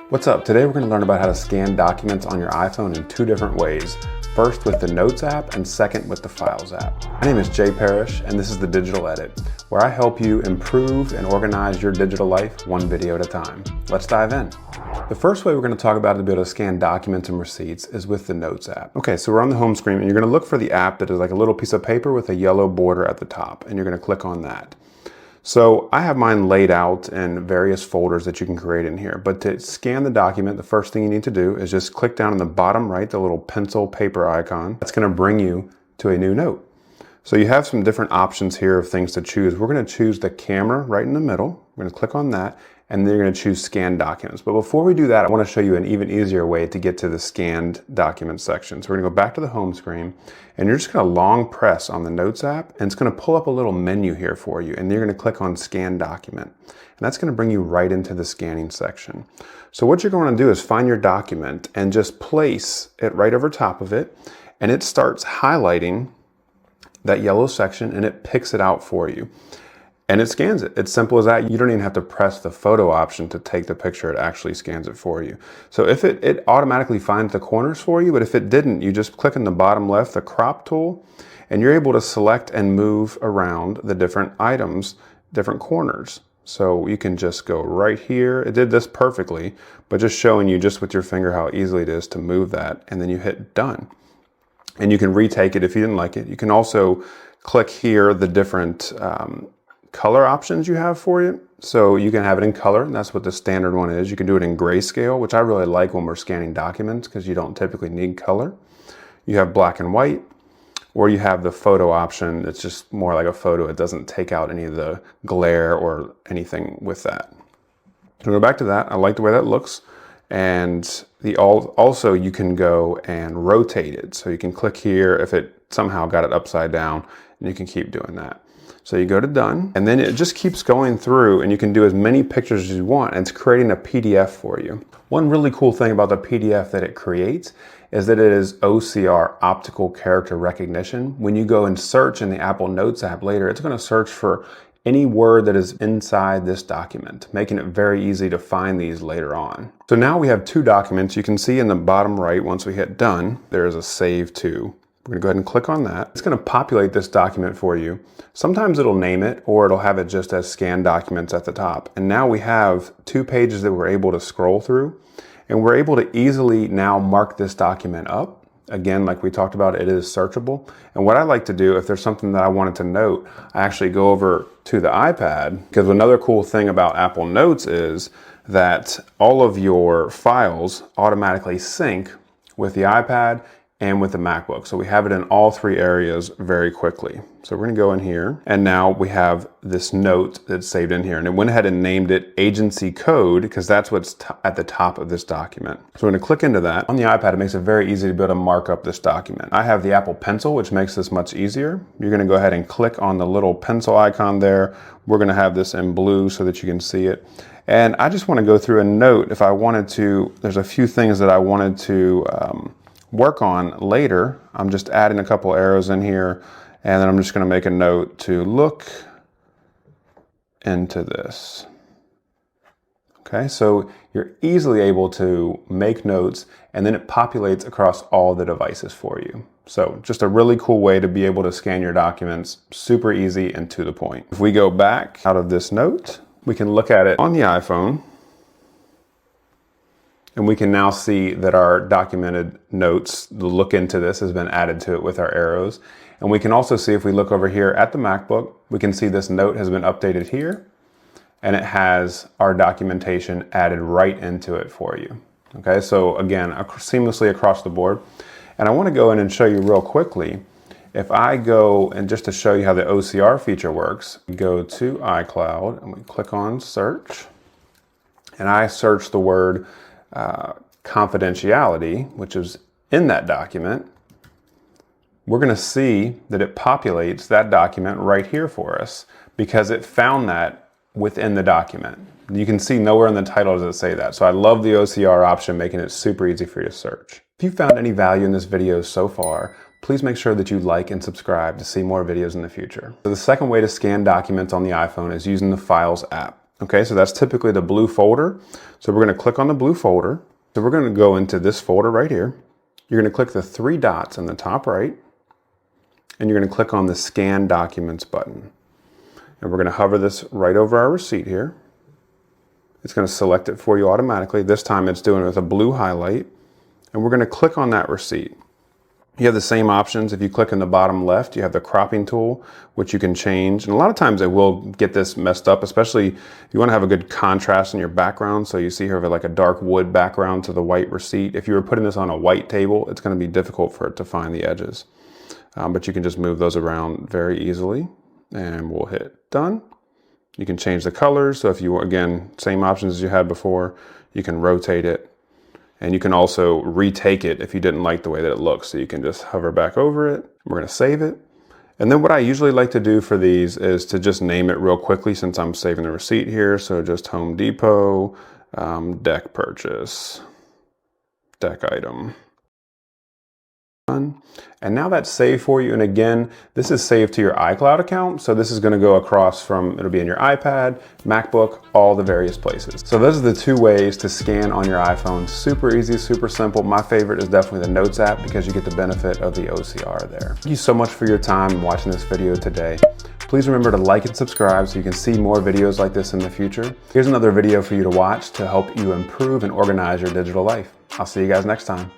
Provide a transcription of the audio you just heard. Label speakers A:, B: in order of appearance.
A: What's up? Today we're going to learn about how to scan documents on your iPhone in two different ways. First with the Notes app and second with the Files app. My name is Jay Parrish and this is the Digital Edit, where I help you improve and organize your digital life one video at a time. Let's dive in. The first way we're going to talk about to be able to scan documents and receipts is with the Notes app. Okay, so we're on the home screen and you're going to look for the app that is like a little piece of paper with a yellow border at the top, and you're going to click on that. So I have mine laid out in various folders that you can create in here. But to scan the document, the first thing you need to do is just click down in the bottom right, the little pencil paper icon. That's going to bring you to a new note. So you have some different options here of things to choose. We're going to choose the camera right in the middle. We're going to click on that, and then you're going to choose Scan Documents. But before we do that, I want to show you an even easier way to get to the Scanned Documents section. So we're going to go back to the home screen, and you're just going to long press on the Notes app, and it's going to pull up a little menu here for you, and you're going to click on Scan Document. And that's going to bring you right into the scanning section. So what you're going to do is find your document and just place it right over top of it, and it starts highlighting that yellow section and it picks it out for you. And it scans it. It's simple as that. You don't even have to press the photo option to take the picture. It actually scans it for you. So if it automatically finds the corners for you, but if it didn't, you just click in the bottom left, the crop tool, and you're able to select and move around the different items, different corners. So you can just go right here. It did this perfectly, but just showing you just with your finger how easily it is to move that, and then you hit done. And you can retake it if you didn't like it. You can also click here the different color options you have for you. So you can have it in color, and that's what the standard one is. You can do it in grayscale, which I really like when we're scanning documents because you don't typically need color. You have black and white, or you have the photo option. It's just more like a photo. It doesn't take out any of the glare or anything with that. So go back to that. I like the way that looks. And also you can go and rotate it. So you can click here if it somehow got it upside down, and you can keep doing that. So you go to done, and then it just keeps going through, and you can do as many pictures as you want, and it's creating a PDF for you. One really cool thing about the PDF that it creates is that it is OCR, optical character recognition. When you go and search in the Apple Notes app later, it's going to search for any word that is inside this document, making it very easy to find these later on. So now we have two documents. You can see in the bottom right, once we hit done, there is a save to. We're going to go ahead and click on that. It's going to populate this document for you. Sometimes it'll name it, or it'll have it just as scanned documents at the top. And now we have two pages that we're able to scroll through, and we're able to easily now mark this document up. Again, like we talked about, it is searchable. And what I like to do, if there's something that I wanted to note, I actually go over to the iPad, because another cool thing about Apple Notes is that all of your files automatically sync with the iPad and with the MacBook. So we have it in all three areas very quickly. So we're gonna go in here, and now we have this note that's saved in here, and it went ahead and named it agency code because that's what's at the top of this document. So we're gonna click into that. On the iPad, it makes it very easy to be able to mark up this document. I have the Apple Pencil, which makes this much easier. You're gonna go ahead and click on the little pencil icon there. We're gonna have this in blue so that you can see it. And I just wanna go through and note if I wanted to, there's a few things that I wanted to work on later. I'm just adding a couple arrows in here, and then I'm just going to make a note to look into this. Okay, so you're easily able to make notes, and then it populates across all the devices for you. So just a really cool way to be able to scan your documents, super easy and to the point. If we go back out of this note, we can look at it on the iPhone, and we can now see that our documented notes, the look into this has been added to it with our arrows. And we can also see, if we look over here at the MacBook, we can see this note has been updated here, and it has our documentation added right into it for you. Okay, so again, seamlessly across the board. And I want to go in and show you real quickly. If I go, and just to show you how the OCR feature works, go to iCloud, and we click on search, and I search the word confidentiality, which is in that document. We're going to see that it populates that document right here for us because it found that within the document. You can see nowhere in the title does it say that. So I love the OCR option, making it super easy for you to search. If you found any value in this video so far, please make sure that you like and subscribe to see more videos in the future. So the second way to scan documents on the iPhone is using the Files app. Okay, so that's typically the blue folder. So we're going to click on the blue folder. So we're going to go into this folder right here. You're going to click the three dots in the top right, and you're going to click on the Scan Documents button. And we're going to hover this right over our receipt here. It's going to select it for you automatically. This time it's doing it with a blue highlight. And we're going to click on that receipt. You have the same options. If you click in the bottom left, you have the cropping tool, which you can change. And a lot of times it will get this messed up, especially if you want to have a good contrast in your background. So you see here like a dark wood background to the white receipt. If you were putting this on a white table, it's going to be difficult for it to find the edges. But you can just move those around very easily. And we'll hit done. You can change the colors. So if you, again, same options as you had before, you can rotate it. And you can also retake it if you didn't like the way that it looks. So you can just hover back over it. We're going to save it. And then what I usually like to do for these is to just name it real quickly since I'm saving the receipt here. So just Home Depot, deck purchase, deck item. And now that's saved for you. And again, this is saved to your iCloud account. So this is going to go across from, it'll be in your iPad, MacBook, all the various places. So those are the two ways to scan on your iPhone. Super easy, super simple. My favorite is definitely the Notes app because you get the benefit of the OCR there. Thank you so much for your time watching this video today. Please remember to like and subscribe so you can see more videos like this in the future. Here's another video for you to watch to help you improve and organize your digital life. I'll see you guys next time.